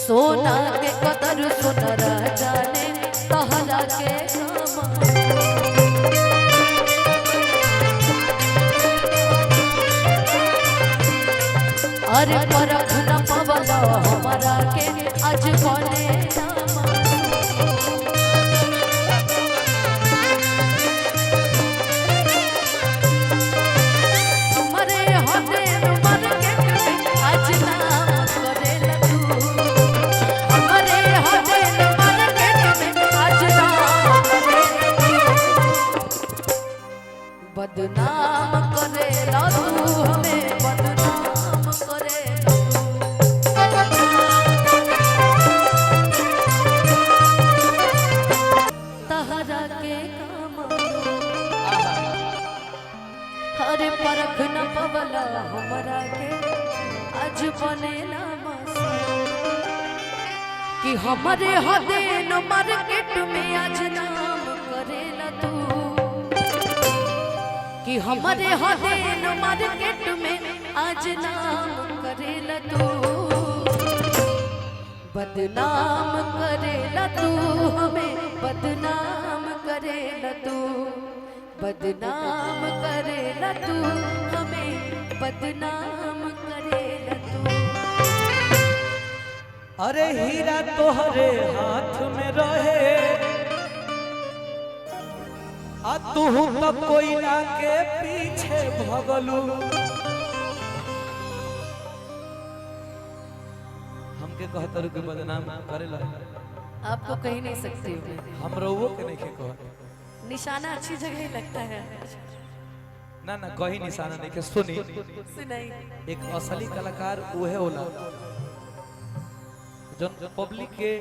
सोना के कदर सोनरा जाने तहरा के अरे परख न पवला हमारा के आज बने बदनाम करेला तू हमें बदनाम करेला तहरा के काम हरे परख न पवला हमरा के आज बनेला कि हमारे हदे न मार्केट में आज नाम करेला तू कि हमारे हदेन मार्केट में आज नाम करेला तू बदनाम करेला तू हमें बदनाम करेला तू बदनाम करेला तू हमें बदनाम करेला तू। अरे हीरा तोहरे हाथ में रहे आ तू तो कोयला के पीछे भगलू हमके कहतर के बदनाम करेला आपको कहीं नहीं सकती हम रहुओ के नहीं कह निशाना अच्छी जगह ही लगता है ना ना कहीं निशाना नहीं के सुनी नहीं एक असली कलाकार उहे होला जो पब्लिक के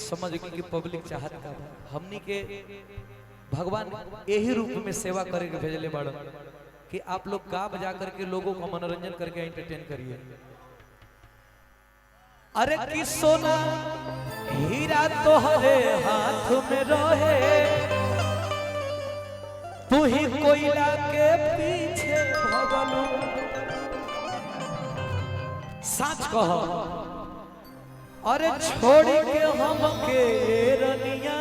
समझ कि पब्लिक चाहत का हमनी के भगवान यही रूप में सेवा करके भेजले बाड़न कि आप लोग गा बजा करके लोगों को मनोरंजन करके एंटरटेन करिए। अरे कि सोना हीरा तोहरे हाथ में रहे तू ही कोयला के पीछे भगलू सच कह अरे छोड़ के हमके रनिया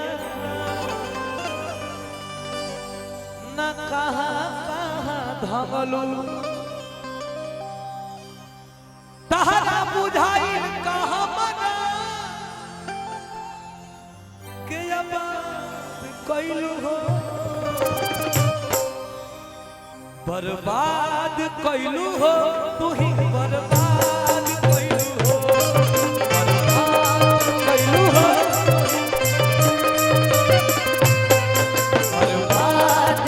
न कहाँ कहाँ धगलू तहरा बुझाई कहाँ मना के बात कैलू हो बर्बाद कैलू हो तू ही बर्बाद कैलू हो बर्बाद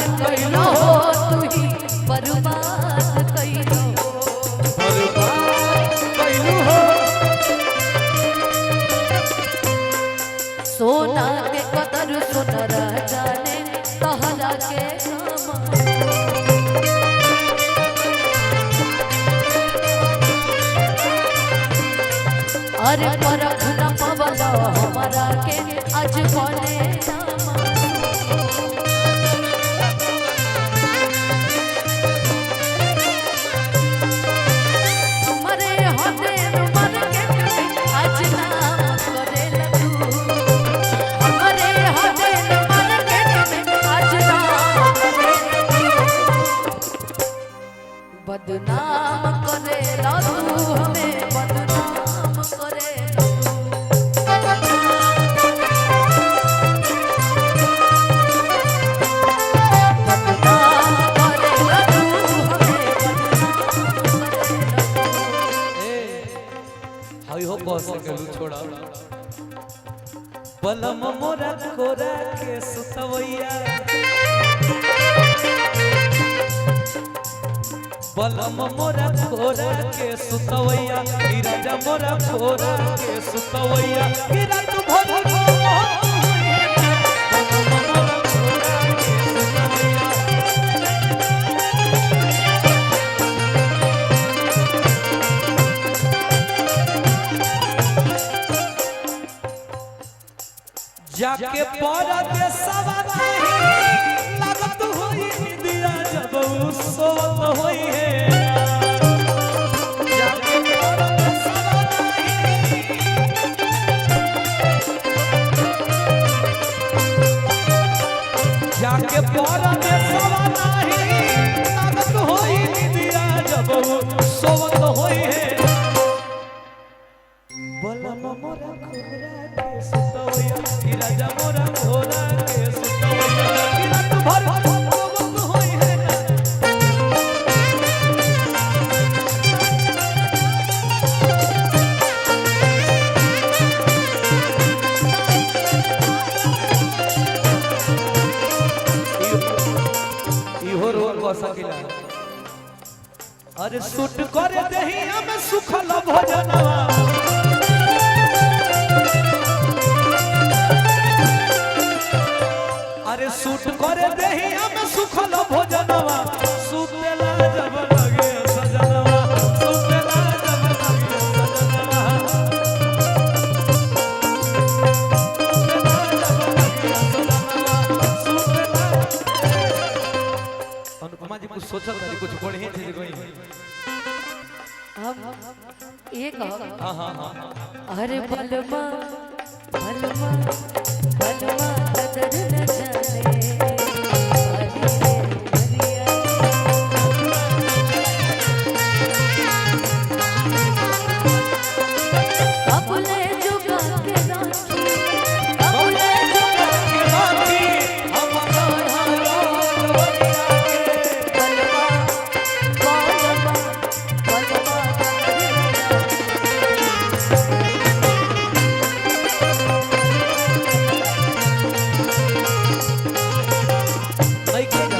कैलू हो सोना के कदर सोनरा जाने तहरा के अरे परख न पवला हमारा के आज बने बदनाम करेला तू हमें बदनाम करेला छोड़ा बलम मोरा कोरा के सुतवैया बलम मोरा कोरा के सुतवैया राजा मोरा कोरा के सुतवैया रात भर जाके परदेसवा नहीं लागत होई दिया जब सोवत होई है जाके परदेसवा नहीं के पर में सवा नाही ताकत होई निदिया जब सोवत होई है बलम मोरा खोरा के सुतोया कि राजा मोरा खोरा के सुतोया कि रात भर सोवत होई है सकिला अरे सूट करे देही हम सुखल भोजनवा अरे सूट करे देही हम सुखल भोजनवा सुतेला जब लगे सजनवा सुतेला जब लगे सजनवा अनुपमा जी कुछ सोचल रही कुछ बढ़िया चीज कोई हम ये कहो हां हां हां अरे बलमा बलमा बलमा कदर न जाने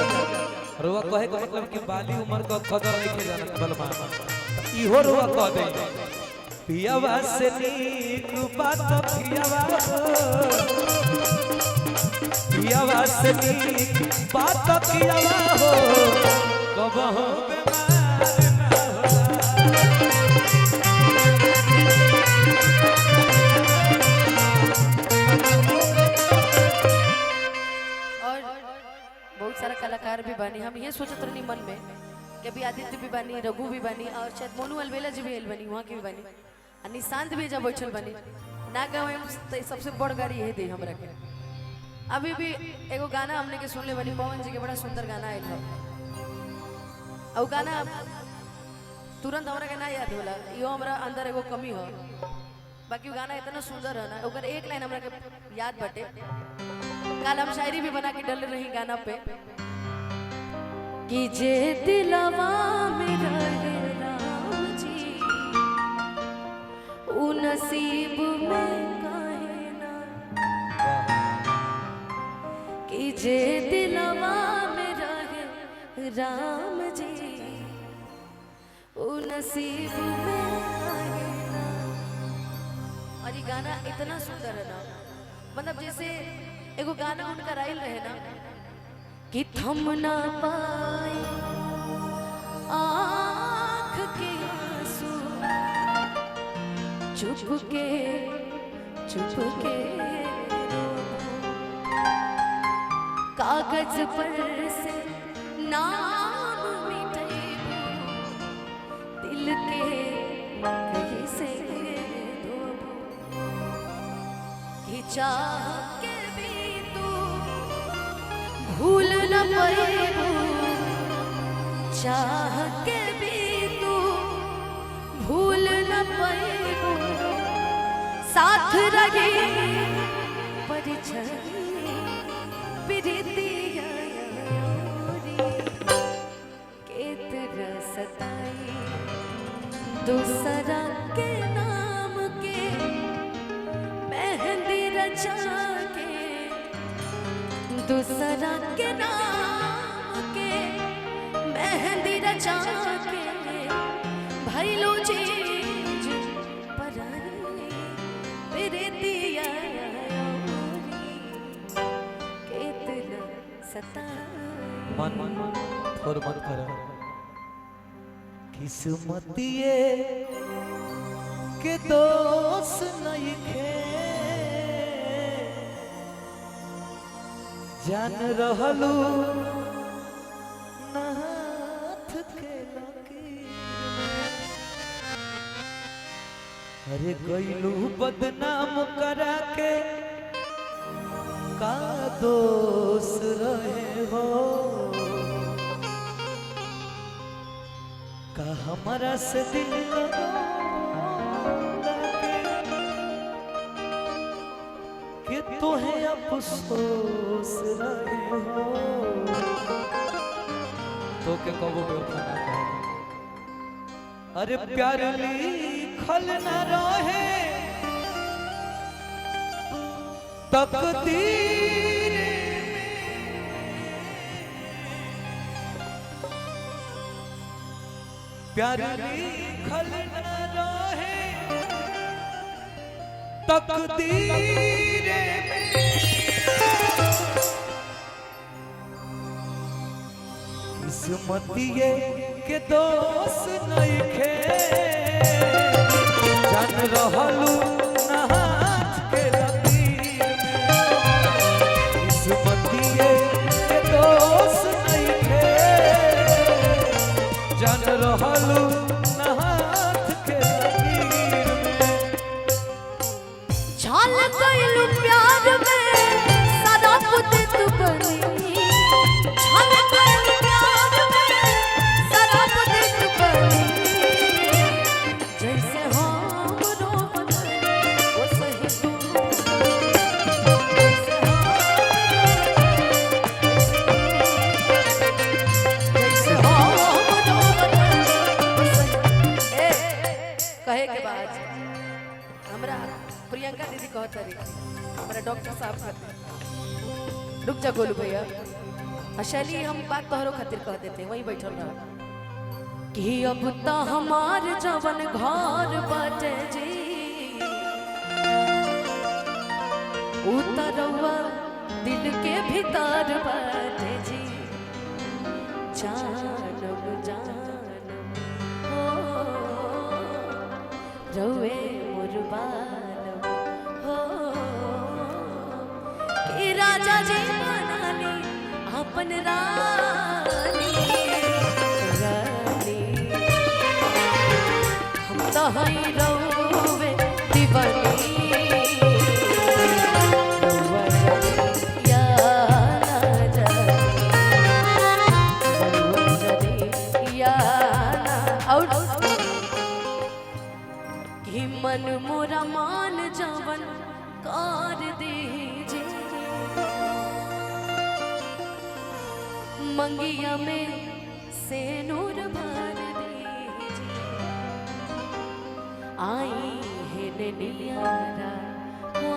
कहे का मतलब कि बाली उम्र का कदर नहीं के जाना बलमा इहो रुआ कह दे पियावा से नीक बात पियावा से नीक बात पियावा हो कबहू बीमार ना बहुत सारा कलाकार भी बनी हम ये सोचत रहनी मन में कि अभी आदित्य भी बनी रघु भी बनी और शायद मोनू अलवेला जी भी बनी वहाँ की भी बनी और निशांत भी जब बैठल बनी ना गाँव सबसे बड़ गाड़ी यही दी हमरा के अभी भी एगो गाना हमने के सुनले बनी पवन जी के बड़ा सुंदर गाना आयल है और गाना तुरंत हमरा के ना याद होला यो हमरा अंदर एगो कमी हो बाकी वो गाना इतना सुंदर है ना ओकर एक लाइन हमरा के याद बटे कल हम शायरी भी बना के डल रही गाना पे कि जे दिलवा में रहे राम जी उ नसीब में काहे ना कि जे दिलवा में रहे राम जी उ नसीब में काहे ना। और ये गाना इतना सुंदर है ना मतलब जैसे एगो गाना उनका राइल रहे ना कि थम ना पाए आँख के आंसू चुप के कागज पर से नाम मिटेबो दिल के कहीं से धोबो कि चाह के भी तू भूल न पाएबो चाह के भी तू भूल न पाएबो साथ रहे परिचय प्रीतिया केतरा सताई दूसरा के नाम के मेहंदी रचा के दूसरा के नाम के मेहंदी रचा के भैलो चीज पराई प्रीतिया केतरा सताई मन थोर मत कर किस्मतिए के दोष नहीं खे जान रहलू नाथ के लकीर अरे गईलू बदनाम करा के का दोष रहे हो का हमारा से दिल कि तुम्हें अफसोस रहे हो तो के कबो बेवफा ना कहो। अरे प्यार लिखल न रहे तकदीर प्यार लिखल न रहे तकदीर किस्मतिये के दोस्त नहीं खे जान रहलू ना हाथ के लकीर में किस्मतिये के दोस्त नहीं खे जान रहलू ना हाथ के लकीर में झाल गइलू प्यार में सदा पुत तू बनी झाल गइलू प्यार में सदा पुत तू बनी जैसे हम रोबत वो सही तू जैसे हम रोबत वो सही कहे के बाद हमरा प्रियंका दीदी कहत रही हमारा डॉक्टर साहब खातिर रुक जा गोलू भैया शैली हम बात तोहरो खातिर कह देते वहीं बैठल रह कि अब तो हमार जवन घर बाटे जी उतरवा दिल के भीतर बाटे जी जानब जानब हो रवे मुरबानब हो कि राजा जी बनानी अपन रानी रानी हम तो हई रवे दीवानी रवा जानी या ना जानी रवा जानी या ना और कि मन मोरा मान जवन कर दीजिए मंगिया में से नूर भर दीजिए आई है नियारा हो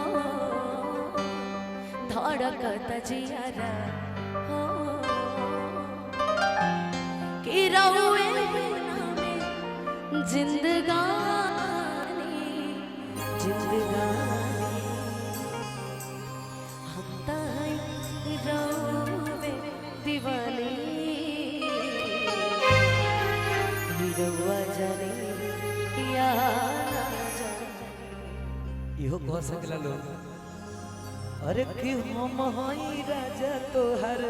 धड़कत जियारा हो कि रहुए में जिंदगानी जिंदगानी हम ताई रहुए दीवानी रवा जाने या ना जाने इहो कह सकला लोग अरे कि हम हई राजा तोहर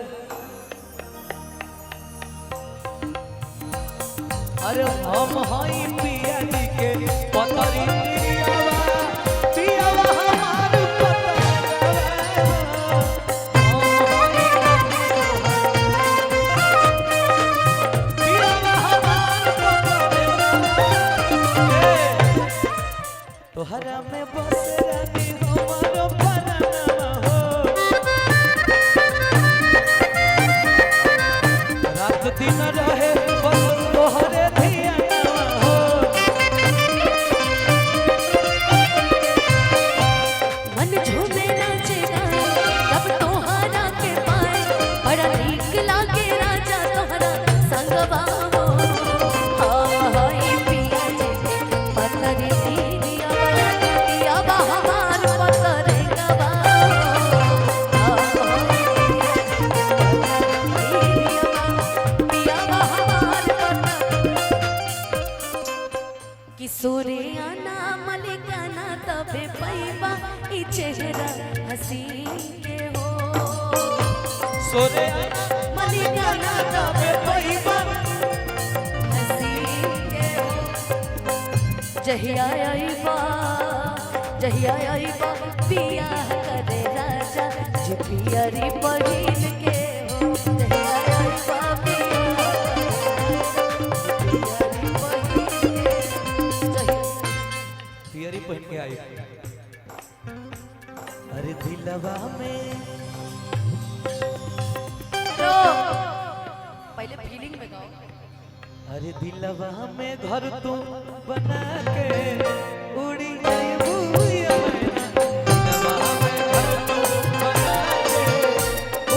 अरे हम हई पिया जी के पतरी पियावा हमार तोहरा में बस रानी हमारो बनाना हो रात दिन रहे बस तोहरे धियाना हो मन झूमे नाचेगा जब तोहरा के पाए बड़ा नीक लागे राजा तोहरा संगवा हो हाय पिया जी पतरी दिया बा हमार पतरे गवा पिया बा हमार किशोरे आना मलिकाना तबे पैबा ई चेहरा हसीन के हो सोरे मलिकाना तबे पैबा हसीन के हो जहिया आईबा बियाह करे राजा जी पियरी बहिन के हो दिलवा में हेलो पहले फीलिंग में गाओ। अरे दिलवा में घर तू बना के उड़ी जाइबू या मैना। दिलवा में घर तू बना के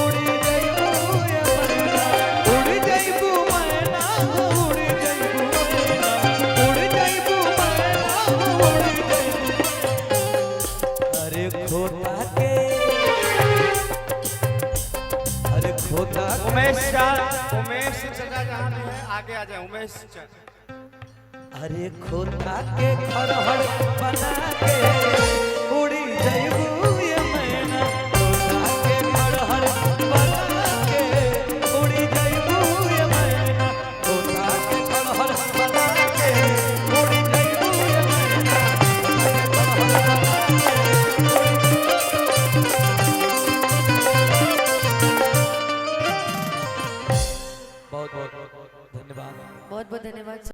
उड़ी जाइबू या मैना। उड़ी जाइबू मैना, उड़ी जाइबू मैना, उड़ी जाइबू मैना, उड़ी जाइबू। अरे खोता के, अरे खोता उमेश चाचा जहाँ भी है आगे आ जाए उमेश चाचा। अरे खोता के खरहर बना के